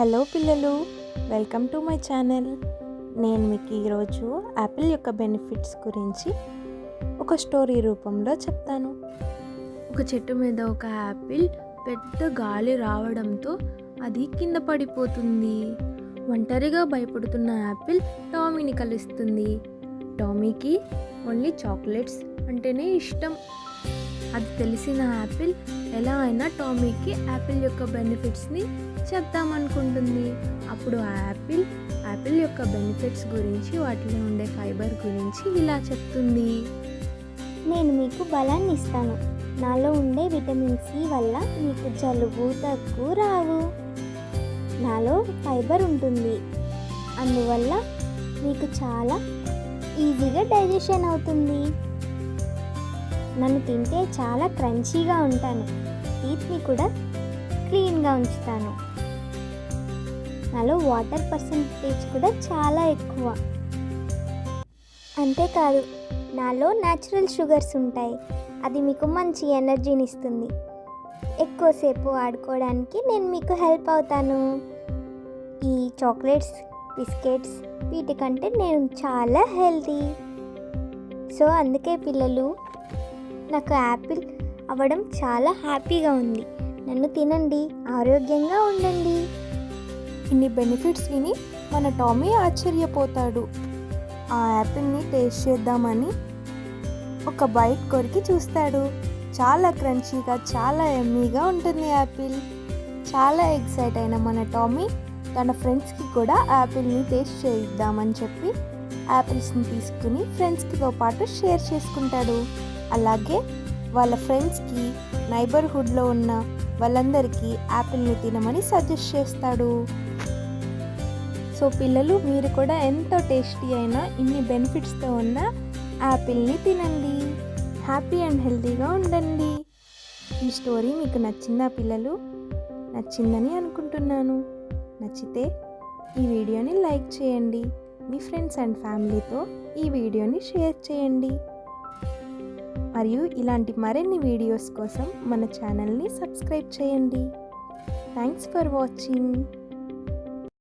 Hello పిల్లలు, welcome to my channel. నేను మీకు ఈరోజు యాపిల్ యొక్క బెనిఫిట్స్ గురించి ఒక స్టోరీ రూపంలో చెప్తాను. ఒక చెట్టు మీద ఒక యాపిల్ పెద్ద గాలి రావడంతో అది కింద పడిపోతుంది. ఒంటరిగా భయపడుతున్న యాపిల్ టామీని కలుస్తుంది. టామీకి ఓన్లీ చాక్లెట్స్ అంటేనే ఇష్టం. అది తెలిసిన యాపిల్ ఎలా అయినా టామీకి యాపిల్ యొక్క బెనిఫిట్స్ని చెప్దామనుకుంటుంది. అప్పుడు ఆ యాపిల్ యొక్క బెనిఫిట్స్ గురించి, వాటిలో ఉండే ఫైబర్ గురించి ఇలా చెప్తుంది. నేను మీకు బలాన్ని ఇస్తాను. నాలో ఉండే విటమిన్ సి వల్ల మీకు జలుబు దగ్గు రావు. నాలో ఫైబర్ ఉంటుంది, అందువల్ల మీకు చాలా ఈజీగా డైజెషన్ అవుతుంది. నన్ను తింటే చాలా క్రంచీగా ఉంటాను. టీత్ని కూడా క్లీన్గా ఉంచుతాను. నాలో వాటర్ పర్సంటేజ్ కూడా చాలా ఎక్కువ. అంతేకాదు, నాలో న్యాచురల్ షుగర్స్ ఉంటాయి. అది మీకు మంచి ఎనర్జీని ఇస్తుంది. ఎక్కువసేపు ఆడుకోవడానికి నేను మీకు హెల్ప్ అవుతాను. ఈ చాక్లెట్స్, బిస్కెట్స్ వీటికంటే నేను చాలా హెల్తీ. సో అందుకే పిల్లలు, నాకు యాపిల్ అవ్వడం చాలా హ్యాపీగా ఉంది. నన్ను తినండి, ఆరోగ్యంగా ఉండండి. ఇన్ని బెనిఫిట్స్ విని మన టామీ ఆశ్చర్యపోతాడు. ఆ యాపిల్ని టేస్ట్ చేద్దామని ఒక బైట్ కొరికి చూస్తాడు. చాలా క్రంచీగా, చాలా ఎమ్మీగా ఉంటుంది యాపిల్. చాలా ఎక్సైట్ అయిన మన టామీ తన ఫ్రెండ్స్కి కూడా యాపిల్ని టేస్ట్ చేయిద్దామని చెప్పి యాపిల్స్ని తీసుకుని ఫ్రెండ్స్కితో పాటు షేర్ చేసుకుంటాడు. అలాగే వాళ్ళ ఫ్రెండ్స్కి, నైబర్హుడ్లో ఉన్న వాళ్ళందరికీ యాపిల్ని తినమని సజెస్ట్ చేస్తాడు. సో పిల్లలు, మీరు కూడా ఎంతో టేస్టీ అయినా ఇన్ని బెనిఫిట్స్తో ఉన్న యాపిల్ని తినండి. హ్యాపీ అండ్ హెల్తీగా ఉండండి. ఈ స్టోరీ మీకు నచ్చిందా పిల్లలు? నచ్చిందని అనుకుంటున్నాను. నచ్చితే ఈ వీడియోని లైక్ చేయండి. మీ ఫ్రెండ్స్ అండ్ ఫ్యామిలీతో ఈ వీడియోని షేర్ చేయండి. మరియు ఇలాంటి మరిన్ని వీడియోస్ కోసం మన ఛానల్ని సబ్స్క్రైబ్ చేయండి. Thanks for watching.